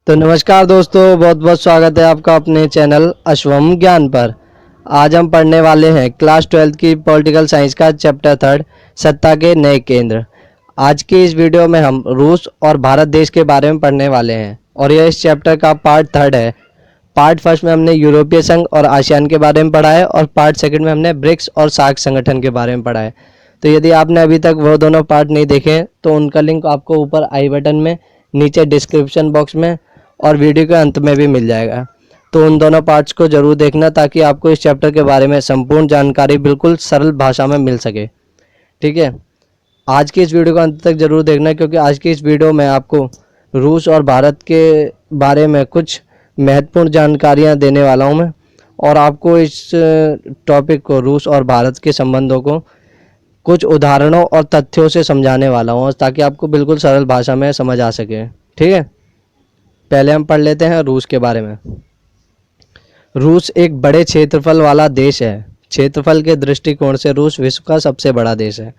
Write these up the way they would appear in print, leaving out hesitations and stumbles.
तो नमस्कार दोस्तों, बहुत बहुत स्वागत है आपका अपने चैनल अश्वम ज्ञान पर। आज हम पढ़ने वाले हैं क्लास 12 की पॉलिटिकल साइंस का चैप्टर 3 सत्ता के नए केंद्र। आज की इस वीडियो में हम रूस और भारत देश के बारे में पढ़ने वाले हैं और यह इस चैप्टर का पार्ट 3 है। पार्ट फर्स्ट में हमने यूरोपीय संघ और आसियान के बारे में पढ़ा है और पार्ट सेकंड में हमने ब्रिक्स और सार्क संगठन के बारे में पढ़ा है। तो यदि आपने अभी तक वो दोनों पार्ट नहीं देखे तो उनका लिंक आपको ऊपर आई बटन में, नीचे डिस्क्रिप्शन बॉक्स में और वीडियो के अंत में भी मिल जाएगा। तो उन दोनों पार्ट्स को जरूर देखना ताकि आपको इस चैप्टर के बारे में संपूर्ण जानकारी बिल्कुल सरल भाषा में मिल सके। ठीक है, आज की इस वीडियो को अंत तक जरूर देखना क्योंकि आज की इस वीडियो में आपको रूस और भारत के बारे में कुछ महत्वपूर्ण जानकारियां देने वाला हूं मैं और आपको इस टॉपिक को, रूस और भारत के संबंधों को कुछ उदाहरणों और तथ्यों से समझाने वाला हूं ताकि आपको बिल्कुल सरल भाषा में समझ आ सके। ठीक है, पहले हम पढ़ लेते हैं रूस के बारे में। रूस एक बड़े क्षेत्रफल वाला देश है। क्षेत्रफल के दृष्टिकोण से रूस विश्व का सबसे बड़ा देश है।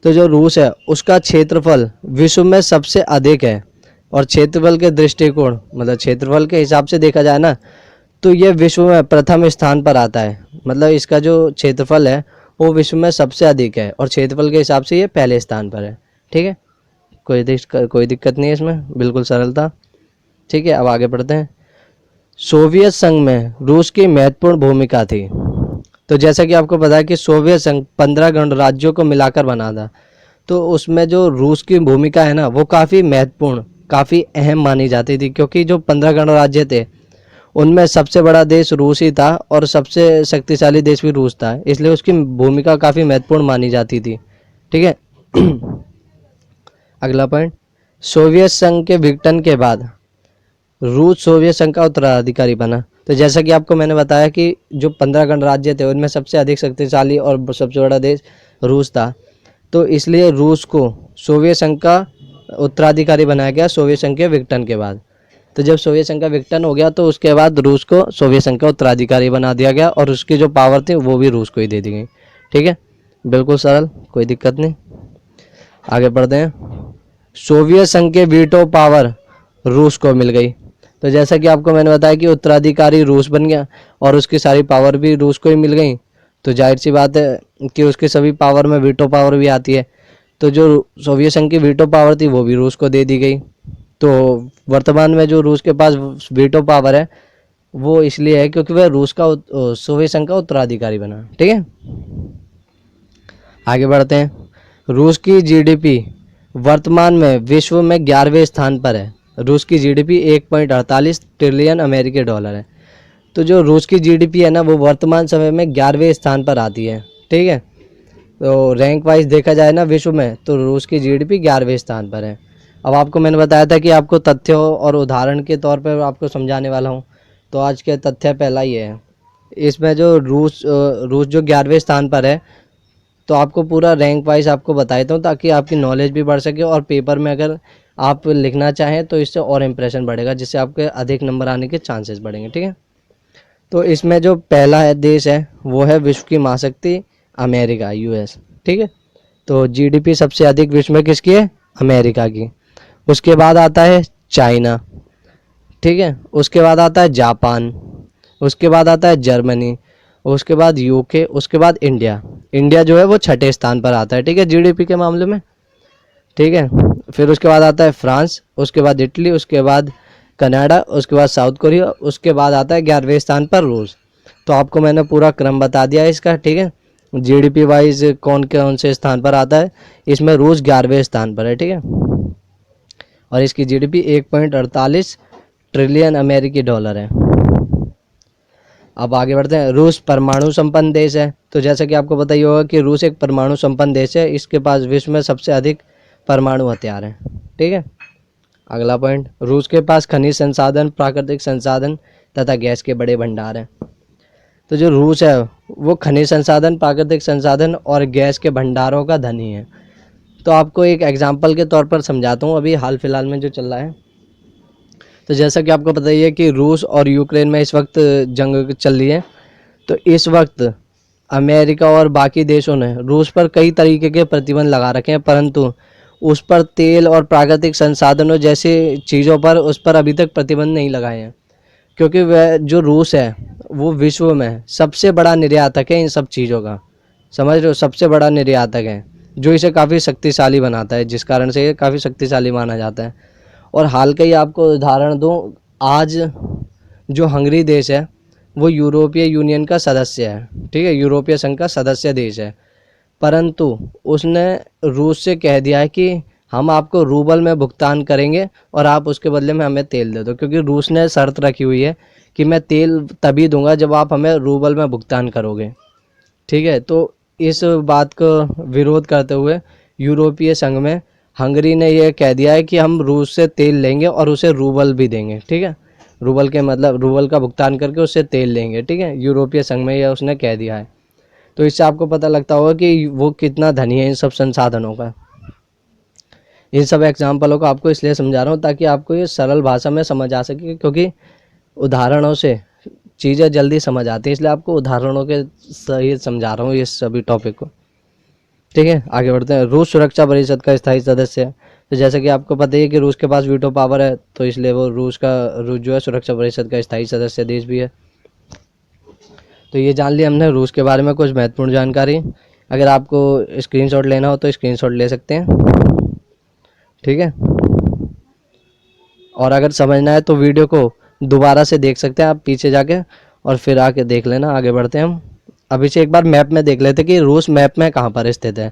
तो जो रूस है उसका क्षेत्रफल विश्व में सबसे अधिक है और क्षेत्रफल के दृष्टिकोण मतलब क्षेत्रफल के हिसाब से देखा जाए ना तो ये विश्व में प्रथम स्थान पर आता है। मतलब इसका जो क्षेत्रफल है वो विश्व में सबसे अधिक है और क्षेत्रफल के हिसाब से ये पहले स्थान पर है। ठीक है, कोई दिक्कत नहीं है इसमें, बिल्कुल सरलता। ठीक है, अब आगे बढ़ते हैं। सोवियत संघ में रूस की महत्वपूर्ण भूमिका थी। तो जैसा कि आपको पता है कि सोवियत संघ 15 गणराज्यों को मिलाकर बना था, तो उसमें जो रूस की भूमिका है ना वो काफ़ी महत्वपूर्ण, काफ़ी अहम मानी जाती थी क्योंकि जो 15 गणराज्य थे उनमें सबसे बड़ा देश रूस ही था और सबसे शक्तिशाली देश भी रूस था, इसलिए उसकी भूमिका काफ़ी महत्वपूर्ण मानी जाती थी। ठीक है अगला पॉइंट, सोवियत संघ के विघटन के बाद रूस सोवियत संघ का उत्तराधिकारी बना। तो जैसा कि आपको मैंने बताया कि जो 15 गणराज्य थे उनमें सबसे अधिक शक्तिशाली और सबसे बड़ा देश रूस था, तो इसलिए रूस को सोवियत संघ का उत्तराधिकारी बनाया गया सोवियत संघ के विघटन के बाद। तो जब सोवियत संघ का विघटन हो गया तो उसके बाद रूस को सोवियत संघ का उत्तराधिकारी बना दिया गया और उसकी जो पावर थी वो भी रूस को ही दे दी गई। ठीक है, बिल्कुल सरल, कोई दिक्कत नहीं। आगे बढ़ते हैं। सोवियत संघ के वीटो पावर रूस को मिल गई। तो जैसा कि आपको मैंने बताया कि उत्तराधिकारी रूस बन गया और उसकी सारी पावर भी रूस को ही मिल गई, तो जाहिर सी बात है कि उसकी सभी पावर में वीटो पावर भी आती है। तो जो सोवियत संघ की वीटो पावर थी वो भी रूस को दे दी गई। तो वर्तमान में जो रूस के पास वीटो पावर है वो इसलिए है क्योंकि वह सोवियत संघ का उत्तराधिकारी बना। ठीक है, आगे बढ़ते हैं। रूस की जीडीपी वर्तमान में विश्व में 11वें स्थान पर है। रूस की जीडीपी 1.48 ट्रिलियन अमेरिकी डॉलर है। तो जो रूस की जीडीपी है ना वो वर्तमान समय में 11वें स्थान पर आती है। ठीक है, तो रैंक वाइज देखा जाए ना विश्व में तो रूस की जीडीपी 11वें स्थान पर है। अब आपको मैंने बताया था कि आपको तथ्यों और उदाहरण के तौर पर आपको समझाने वाला हूँ, तो आज के तथ्य पहला ये है। इसमें जो रूस जो 11वें स्थान पर है तो आपको पूरा रैंक वाइज आपको बता देता हूँ ताकि आपकी नॉलेज भी बढ़ सके और पेपर में अगर आप लिखना चाहें तो इससे और इम्प्रेशन बढ़ेगा, जिससे आपके अधिक नंबर आने के चांसेस बढ़ेंगे। ठीक है, तो इसमें जो पहला देश है वो है विश्व की महाशक्ति अमेरिका, यूएस। ठीक है, तो जीडीपी सबसे अधिक विश्व में किसकी है? अमेरिका की। उसके बाद आता है चाइना। ठीक है, उसके बाद आता है जापान, उसके बाद आता है जर्मनी, उसके बाद यूके, उसके बाद इंडिया। इंडिया जो है वो 6ठे स्थान पर आता है। ठीक है, जीडीपी के मामले में। ठीक है, फिर उसके बाद आता है फ्रांस, उसके बाद इटली, उसके बाद कनाडा, उसके बाद साउथ कोरिया, उसके बाद आता है 11वें स्थान पर रूस। तो आपको मैंने पूरा क्रम बता दिया है इसका। ठीक है, जीडीपी वाइज कौन कौन से स्थान पर आता है, इसमें रूस 11वें स्थान पर है। ठीक है, और इसकी जीडीपी 1.48 ट्रिलियन अमेरिकी डॉलर है। अब आगे बढ़ते हैं। रूस परमाणु संपन्न देश है। तो जैसा कि आपको पता ही होगा कि रूस एक परमाणु संपन्न देश है। इसके पास विश्व में सबसे अधिक परमाणु हथियार हैं। ठीक है, अगला पॉइंट, रूस के पास खनिज संसाधन, प्राकृतिक संसाधन तथा गैस के बड़े भंडार हैं। तो जो रूस है वो खनिज संसाधन, प्राकृतिक संसाधन और गैस के भंडारों का धनी है। तो आपको एक एग्जाम्पल के तौर पर समझाता हूँ अभी हाल फिलहाल में जो चल रहा है। तो जैसा कि आपको पता ही है कि रूस और यूक्रेन में इस वक्त जंग चल रही है। तो इस वक्त अमेरिका और बाकी देशों ने रूस पर कई तरीके के प्रतिबंध लगा रखे हैं, परंतु उस पर तेल और प्राकृतिक संसाधनों जैसे चीज़ों पर उस पर अभी तक प्रतिबंध नहीं लगाए हैं, क्योंकि वह जो रूस है वो विश्व में सबसे बड़ा निर्यातक है इन सब चीज़ों का। समझ रहे हो, सबसे बड़ा निर्यातक है, जो इसे काफ़ी शक्तिशाली बनाता है, जिस कारण से ये काफ़ी शक्तिशाली माना जाता है। और हाल का ही आपको उदाहरण दूँ, आज जो हंगरी देश है वो यूरोपीय यूनियन का सदस्य है, ठीक है, यूरोपीय संघ का सदस्य देश है, परंतु उसने रूस से कह दिया है कि हम आपको रूबल में भुगतान करेंगे और आप उसके बदले में हमें तेल दे दो, क्योंकि रूस ने शर्त रखी हुई है कि मैं तेल तभी दूंगा जब आप हमें रूबल में भुगतान करोगे, ठीक है। तो इस बात को विरोध करते हुए यूरोपीय संघ में हंगरी ने यह कह दिया है कि हम रूस से तेल लेंगे और उसे रूबल भी देंगे, ठीक है, रूबल के मतलब रूबल का भुगतान करके उससे तेल लेंगे, ठीक है, यूरोपीय संघ में यह उसने कह दिया है। तो इससे आपको पता लगता होगा कि वो कितना धनी है इन सब संसाधनों का। इन सब एग्जाम्पलों को आपको इसलिए समझा रहा हूँ ताकि आपको ये सरल भाषा में समझ आ सके, क्योंकि उदाहरणों से चीज़ें जल्दी समझ आती हैं, इसलिए आपको उदाहरणों के सही समझा रहा हूँ ये सभी टॉपिक को, ठीक है। आगे बढ़ते हैं। रूस सुरक्षा परिषद का स्थायी सदस्य है। तो जैसे कि आपको पता ही है कि रूस के पास वीटो पावर है, तो इसलिए वो रूस जो है सुरक्षा परिषद का स्थायी सदस्य देश भी है। तो ये जान लिया हमने रूस के बारे में कुछ महत्वपूर्ण जानकारी। अगर आपको स्क्रीनशॉट लेना हो तो स्क्रीनशॉट ले सकते हैं, ठीक है। और अगर समझना है तो वीडियो को दोबारा से देख सकते हैं आप पीछे जाके, और फिर आके देख लेना। आगे बढ़ते हैं हम। अभी से एक बार मैप में देख लेते कि रूस मैप में कहाँ पर स्थित है।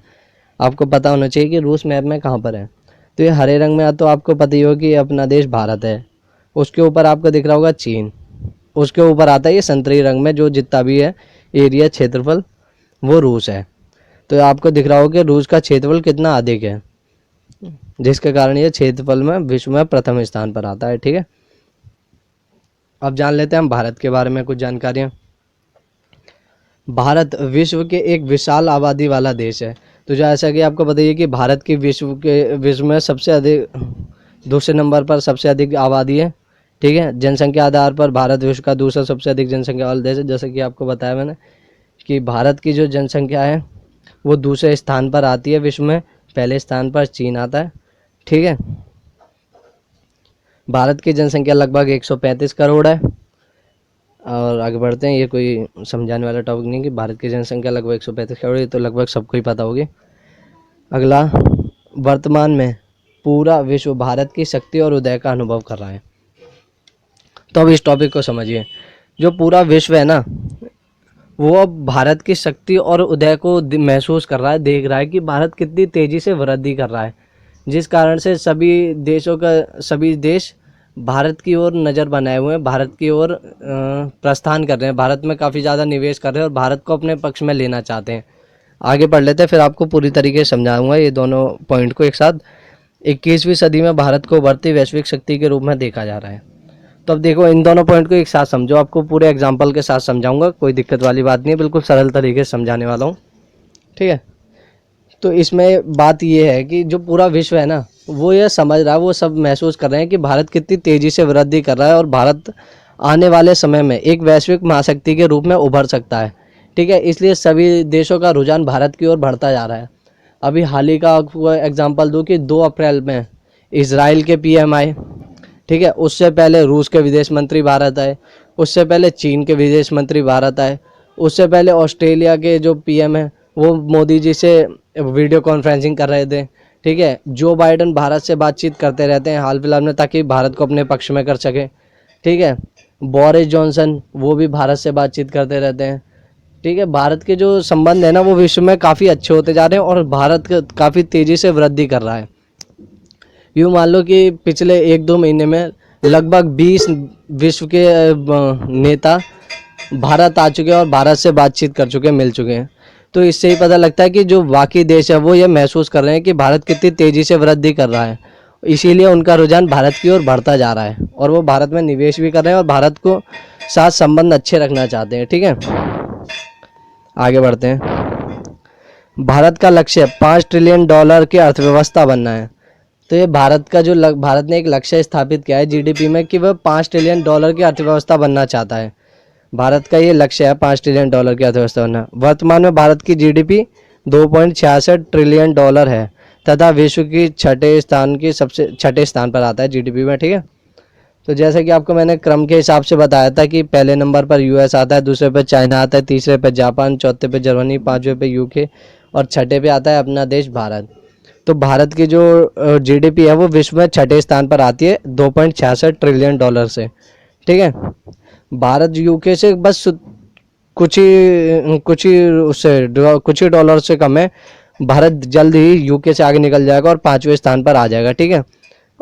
आपको पता होना चाहिए कि रूस मैप में कहाँ पर है। तो ये हरे रंग में तो आपको पता ही होगा कि अपना देश भारत है, उसके ऊपर आपको दिख रहा होगा चीन, उसके ऊपर आता है ये संतरी रंग में जो जितना भी है एरिया क्षेत्रफल वो रूस है। तो आपको दिख रहा होगा कि रूस का क्षेत्रफल कितना अधिक है, जिसके कारण ये क्षेत्रफल में विश्व में प्रथम स्थान पर आता है, ठीक है। अब जान लेते हैं हम भारत के बारे में कुछ जानकारियाँ। भारत विश्व के एक विशाल आबादी वाला देश है। तो जैसा कि आपको बताइए कि भारत की विश्व में सबसे अधिक दूसरे नंबर पर सबसे अधिक आबादी है, ठीक है। जनसंख्या आधार पर भारत विश्व का दूसरा सबसे अधिक जनसंख्या वाला देश है। जैसे कि आपको बताया मैंने कि भारत की जो जनसंख्या है वो दूसरे स्थान पर आती है विश्व में, पहले स्थान पर चीन आता है, ठीक है। भारत की जनसंख्या लगभग 135 करोड़ है। और आगे बढ़ते हैं। ये कोई समझाने वाला टॉपिक नहीं कि भारत की जनसंख्या लगभग 135 करोड़, ये तो लगभग सबको ही पता होगी। अगला, वर्तमान में पूरा विश्व भारत की शक्ति और उदय का अनुभव कर रहा है। तो अब इस टॉपिक को समझिए। जो पूरा विश्व है ना वो अब भारत की शक्ति और उदय को महसूस कर रहा है, देख रहा है कि भारत कितनी तेज़ी से वृद्धि कर रहा है, जिस कारण से सभी देश भारत की ओर नज़र बनाए हुए हैं, भारत की ओर प्रस्थान कर रहे हैं, भारत में काफ़ी ज़्यादा निवेश कर रहे हैं और भारत को अपने पक्ष में लेना चाहते हैं। आगे पढ़ लेते हैं, फिर आपको पूरी तरीके से समझाऊंगा ये दोनों पॉइंट को एक साथ। 21वीं सदी में भारत को बढ़ती वैश्विक शक्ति के रूप में देखा जा रहा है। तो अब देखो इन दोनों पॉइंट को एक साथ समझो, आपको पूरे एग्जाम्पल के साथ समझाऊंगा, कोई दिक्कत वाली बात नहीं है, बिल्कुल सरल तरीके से समझाने वाला हूँ, ठीक है। तो इसमें बात ये है कि जो पूरा विश्व है ना वो ये समझ रहा है, वो सब महसूस कर रहे हैं कि भारत कितनी तेज़ी से वृद्धि कर रहा है और भारत आने वाले समय में एक वैश्विक महाशक्ति के रूप में उभर सकता है, ठीक है। इसलिए सभी देशों का रुझान भारत की ओर बढ़ता जा रहा है। अभी हाल ही का एग्जांपल दूं कि 2 अप्रैल में इजराइल के पीएम आए, ठीक है। उससे पहले रूस के विदेश मंत्री भारत आए, उससे पहले चीन के विदेश मंत्री भारत आए, उससे पहले ऑस्ट्रेलिया के जो पीएम है वो मोदी जी से वीडियो कॉन्फ्रेंसिंग कर रहे थे, ठीक है। जो बाइडन भारत से बातचीत करते रहते हैं हाल फिलहाल में ताकि भारत को अपने पक्ष में कर सके, ठीक है। बोरिस जॉनसन वो भी भारत से बातचीत करते रहते हैं, ठीक है। भारत के जो संबंध है ना वो विश्व में काफ़ी अच्छे होते जा रहे हैं और भारत काफ़ी तेज़ी से वृद्धि कर रहा है। यूँ मान लो कि पिछले 1-2 महीने में लगभग 20 विश्व के नेता भारत आ चुके हैं और भारत से बातचीत कर चुके हैं, मिल चुके हैं। तो इससे ही पता लगता है कि जो बाकी देश है वो ये महसूस कर रहे हैं कि भारत कितनी तेज़ी से वृद्धि कर रहा है, इसीलिए उनका रुझान भारत की ओर बढ़ता जा रहा है और वो भारत में निवेश भी कर रहे हैं और भारत को साथ संबंध अच्छे रखना चाहते हैं, ठीक है। आगे बढ़ते हैं। भारत का लक्ष्य $5 ट्रिलियन की अर्थव्यवस्था बनना है। तो ये भारत का जो भारत ने एक लक्ष्य स्थापित किया है जीडीपी में कि वह $5 ट्रिलियन की अर्थव्यवस्था बनना चाहता है। भारत का ये लक्ष्य है $5 ट्रिलियन की अर्थव्यवस्था बनना। वर्तमान में भारत की जीडीपी $2.66 ट्रिलियन है, तथा विश्व की छठे स्थान पर आता है जीडीपी में। ठीक है, तो जैसे कि आपको मैंने क्रम के हिसाब से बताया था कि पहले नंबर पर यूएस आता है, दूसरे पे चाइना आता है, तीसरे पे जापान, चौथे पे जर्मनी, पांचवें पे यूके और छठे पे आता है अपना देश भारत। तो भारत की जो जीडीपी है वो विश्व में छठे स्थान पर आती है 2.66 ट्रिलियन डॉलर से। ठीक है, भारत यूके से बस कुछ ही डॉलर से कम है। भारत जल्द ही यूके से आगे निकल जाएगा और पांचवें स्थान पर आ जाएगा। ठीक है,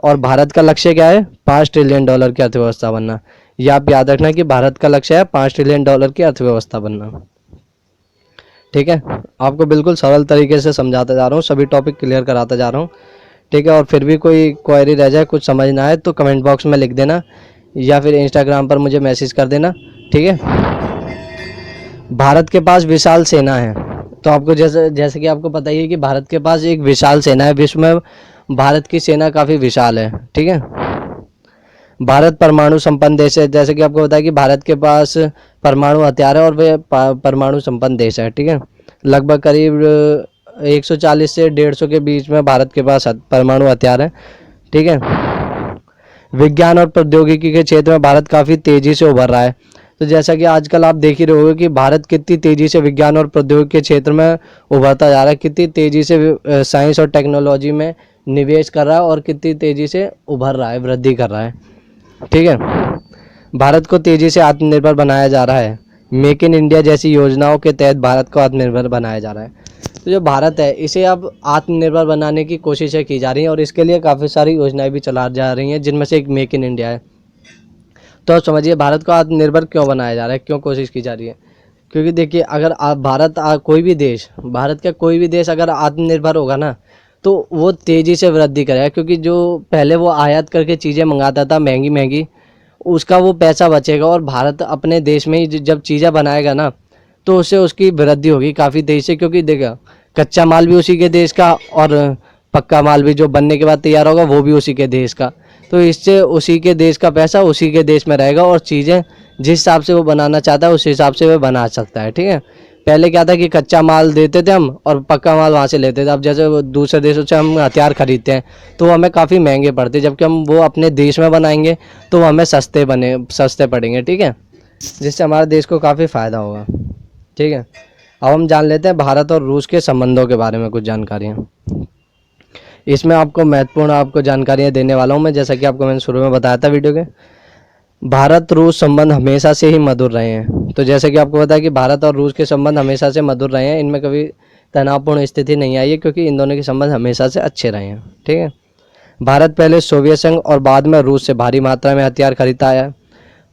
और भारत का लक्ष्य क्या है? 5 ट्रिलियन डॉलर की अर्थव्यवस्था बनना। यह आप याद रखना कि भारत का लक्ष्य है 5 ट्रिलियन डॉलर की अर्थव्यवस्था बनना। ठीक है, आपको बिल्कुल सरल तरीके से समझाता जा रहा हूँ, सभी टॉपिक क्लियर कराता जा रहा हूँ। ठीक है, और फिर भी कोई क्वेरी रह जाए, कुछ समझ ना आए तो कमेंट बॉक्स में लिख देना या फिर इंस्टाग्राम पर मुझे मैसेज कर देना। ठीक है, भारत के पास विशाल सेना है। तो आपको जैसे जैसे कि आपको पता ही है कि भारत के पास एक विशाल सेना है। विश्व में भारत की सेना काफ़ी विशाल है। ठीक है, भारत परमाणु संपन्न देश है। जैसे कि आपको पता है कि भारत के पास परमाणु हथियार है और वे परमाणु संपन्न देश है। ठीक है, लगभग करीब 140 से 150 के बीच में भारत के पास परमाणु हथियार है। ठीक है, विज्ञान और प्रौद्योगिकी के क्षेत्र में भारत काफ़ी तेज़ी से उभर रहा है। तो जैसा कि आजकल आप देख ही रहे होगे कि भारत कितनी तेज़ी से विज्ञान और प्रौद्योगिकी के क्षेत्र में उभरता जा रहा है, कितनी तेज़ी से साइंस और टेक्नोलॉजी में निवेश कर रहा है और कितनी तेज़ी से उभर रहा है, वृद्धि कर रहा है। ठीक है, भारत को तेज़ी से आत्मनिर्भर बनाया जा रहा है। मेक इन इंडिया जैसी योजनाओं के तहत भारत को आत्मनिर्भर बनाया जा रहा है। तो जो भारत है इसे अब आत्मनिर्भर बनाने की कोशिशें की जा रही हैं और इसके लिए काफ़ी सारी योजनाएं भी चला जा रही हैं, जिनमें से एक मेक इन इंडिया है। तो आप समझिए भारत को आत्मनिर्भर क्यों बनाया जा रहा है, क्यों कोशिश की जा रही है। क्योंकि देखिए, अगर भारत का कोई भी देश अगर आत्मनिर्भर होगा ना, तो वो तेज़ी से वृद्धि करेगा। क्योंकि जो पहले वो आयात करके चीज़ें मंगाता था महंगी महंगी, उसका वो पैसा बचेगा और भारत अपने देश में ही जब चीज़ें बनाएगा ना, तो उससे उसकी वृद्धि होगी काफ़ी तेज़ी से। क्योंकि देखा, कच्चा माल भी उसी के देश का और पक्का माल भी जो बनने के बाद तैयार होगा वो भी उसी के देश का। तो इससे उसी के देश का पैसा उसी के देश में रहेगा और चीज़ें जिस हिसाब से वो बनाना चाहता है उस हिसाब से वो बना सकता है। ठीक है, पहले क्या था कि कच्चा माल देते थे हम और पक्का माल वहाँ से लेते थे। अब जैसे दूसरे देशों से हम हथियार खरीदते हैं तो वो हमें काफ़ी महंगे पड़ते, जबकि हम वो अपने देश में बनाएंगे तो वो हमें सस्ते पड़ेंगे। ठीक है, जिससे हमारे देश को काफ़ी फ़ायदा होगा। ठीक है, अब हम जान लेते हैं भारत और रूस के संबंधों के बारे में कुछ जानकारियाँ। इसमें आपको जानकारियाँ देने वाला हूँ मैं, जैसा कि आपको मैंने शुरू में बताया था वीडियो के। भारत रूस संबंध हमेशा से ही मधुर रहे हैं। तो जैसे कि आपको पता है कि भारत और रूस के संबंध हमेशा से मधुर रहे हैं, इनमें कभी तनावपूर्ण स्थिति नहीं आई है, क्योंकि इन दोनों के संबंध हमेशा से अच्छे रहे हैं। ठीक है, भारत पहले सोवियत संघ और बाद में रूस से भारी मात्रा में हथियार खरीदता आया।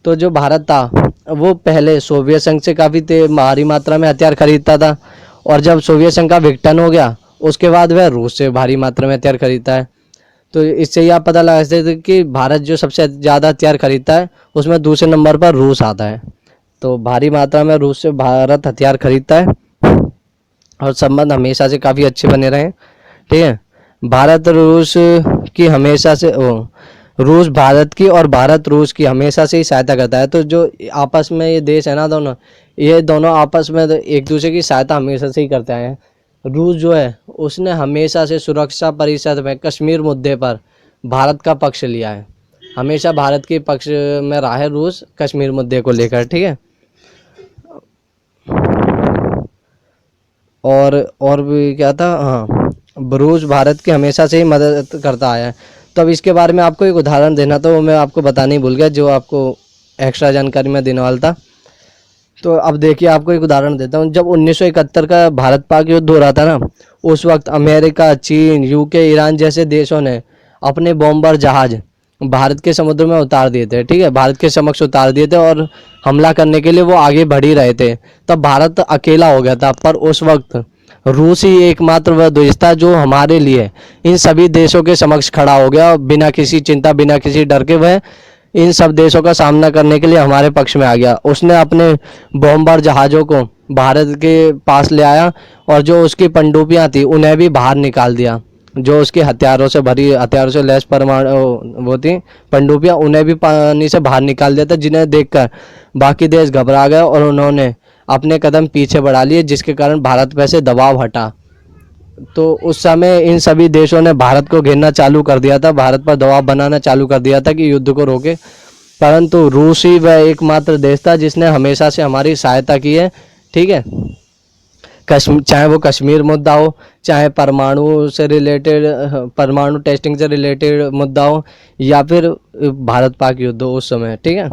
तो जो भारत था वो पहले सोवियत संघ से काफ़ी भारी मात्रा में हथियार खरीदता था, और जब सोवियत संघ का विघटन हो गया उसके बाद वह रूस से भारी मात्रा में हथियार खरीदता है। तो इससे ही आप पता लगा सकते थे कि भारत जो सबसे ज़्यादा हथियार खरीदता है उसमें दूसरे नंबर पर रूस आता है। तो भारी मात्रा में रूस से भारत हथियार खरीदता है और संबंध हमेशा से काफ़ी अच्छे बने रहे हैं। ठीक है, भारत रूस की हमेशा से रूस भारत की और भारत रूस की हमेशा से ही सहायता करता है। तो जो आपस में ये देश है ना, ये दोनों आपस में एक दूसरे की सहायता हमेशा से ही करते आए हैं। रूस जो है उसने हमेशा से सुरक्षा परिषद में कश्मीर मुद्दे पर भारत का पक्ष लिया है, हमेशा भारत के पक्ष में रहा है रूस कश्मीर मुद्दे को लेकर। ठीक है, और भी क्या था, हाँ, रूस भारत की हमेशा से ही मदद करता आया है। तो अब इसके बारे में आपको एक उदाहरण देना था, वो मैं आपको बताने ही भूल गया, जो आपको एक्स्ट्रा जानकारी में देने वाला था। तो अब देखिए, आपको एक उदाहरण देता हूँ। जब 1971 का भारत पाक युद्ध हो रहा था ना, उस वक्त अमेरिका, चीन, यूके, ईरान जैसे देशों ने अपने बॉम्बर जहाज भारत के समुद्र में उतार दिए थे। ठीक है, भारत के समक्ष उतार दिए थे और हमला करने के लिए वो आगे बढ़ ही रहे थे। तब भारत अकेला हो गया था, पर उस वक्त रूस ही एकमात्र वह देश था जो हमारे लिए इन सभी देशों के समक्ष खड़ा हो गया और बिना किसी चिंता, बिना किसी डर के वह इन सब देशों का सामना करने के लिए हमारे पक्ष में आ गया। उसने अपने बॉम्बर जहाज़ों को भारत के पास ले आया और जो उसकी पनडुब्बियां थी उन्हें भी बाहर निकाल दिया। जो उसके हथियारों से लैस परमाणु वो थी पनडुब्बियां, उन्हें भी पानी से बाहर निकाल दिया था, जिन्हें देखकर बाकी देश घबरा गए और उन्होंने अपने कदम पीछे बढ़ा लिए, जिसके कारण भारत पर से दबाव हटा। तो उस समय इन सभी देशों ने भारत को घेरना चालू कर दिया था, भारत पर दबाव बनाना चालू कर दिया था कि युद्ध को रोके। परंतु रूस ही वह एकमात्र देश था जिसने हमेशा से हमारी सहायता की है। ठीक है, कश्मीर, चाहे वो कश्मीर मुद्दा हो, चाहे परमाणु से रिलेटेड, परमाणु टेस्टिंग से रिलेटेड मुद्दा हो, या फिर भारत पाक युद्ध हो उस समय। ठीक है,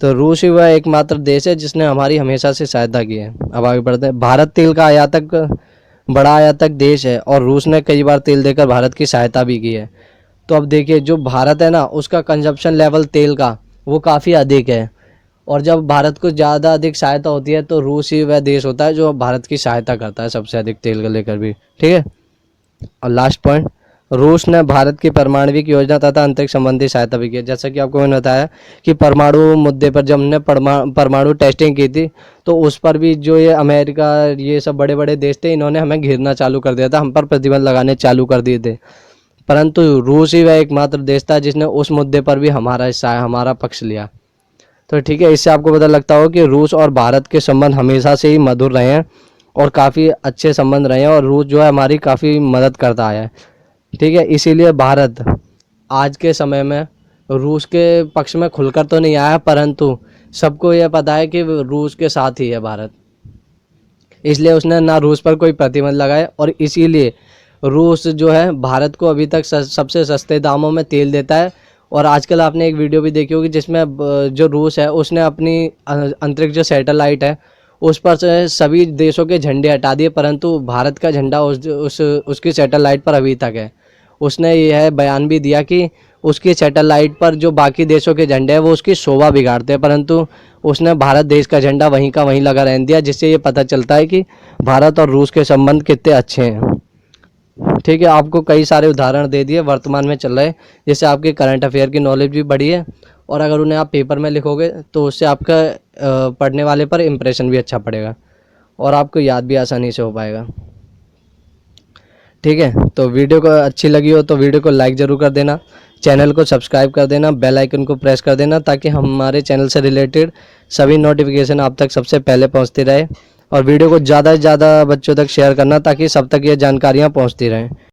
तो रूस ही वह एकमात्र देश है जिसने हमारी हमेशा से सहायता की है। अब आगे बढ़ते हैं। भारत तेल का आयातक, बड़ा आयातक देश है और रूस ने कई बार तेल देकर भारत की सहायता भी की है। तो अब देखिए, जो भारत है ना, उसका कंजप्शन लेवल तेल का वो काफ़ी अधिक है, और जब भारत को ज़्यादा अधिक सहायता होती है तो रूस ही वह देश होता है जो भारत की सहायता करता है सबसे अधिक तेल को लेकर भी। ठीक है, और लास्ट पॉइंट, रूस ने भारत की परमाणविक योजना तथा अंतरिक्ष संबंधी सहायता भी की है। जैसा कि आपको मैंने बताया कि परमाणु मुद्दे पर जब हमने परमाणु टेस्टिंग की थी, तो उस पर भी जो ये अमेरिका, ये सब बड़े बड़े देश थे, इन्होंने हमें घेरना चालू कर दिया था, हम पर प्रतिबंध लगाने चालू कर दिए थे। परंतु रूस ही वह एकमात्र देश था जिसने उस मुद्दे पर भी हमारा पक्ष लिया। तो ठीक है, इससे आपको पता लगता हो कि रूस और भारत के संबंध हमेशा से ही मधुर रहे हैं और काफ़ी अच्छे संबंध रहे हैं, और रूस जो है हमारी काफ़ी मदद करता आया है। ठीक है, इसीलिए भारत आज के समय में रूस के पक्ष में खुलकर तो नहीं आया, परंतु सबको यह पता है कि रूस के साथ ही है भारत, इसलिए उसने ना रूस पर कोई प्रतिबंध लगाए, और इसीलिए रूस जो है भारत को अभी तक सबसे सस्ते दामों में तेल देता है। और आजकल आपने एक वीडियो भी देखी होगी जिसमें जो रूस है उसने अपनी अंतरिक्ष जो सैटेलाइट है उस पर से सभी देशों के झंडे हटा दिए, परंतु भारत का झंडा उसकी सैटेलाइट पर अभी तक है। उसने यह बयान भी दिया कि उसकी सैटेलाइट पर जो बाकी देशों के झंडे हैं वो उसकी शोभा बिगाड़ते हैं, परंतु उसने भारत देश का झंडा वहीं का वहीं लगा रहने दिया, जिससे ये पता चलता है कि भारत और रूस के संबंध कितने अच्छे हैं। ठीक है, आपको कई सारे उदाहरण दे दिए वर्तमान में चल रहे, जिससे आपके करंट अफेयर की नॉलेज भी बढ़ी है, और अगर उन्हें आप पेपर में लिखोगे तो उससे आपका पढ़ने वाले पर इम्प्रेशन भी अच्छा पड़ेगा और आपको याद भी आसानी से हो पाएगा। ठीक है, तो वीडियो को अच्छी लगी हो तो वीडियो को लाइक ज़रूर कर देना, चैनल को सब्सक्राइब कर देना, बेल आइकन को प्रेस कर देना, ताकि हमारे चैनल से रिलेटेड सभी नोटिफिकेशन आप तक सबसे पहले पहुंचती रहे, और वीडियो को ज़्यादा से ज़्यादा बच्चों तक शेयर करना ताकि सब तक ये जानकारियाँ पहुंचती रहें।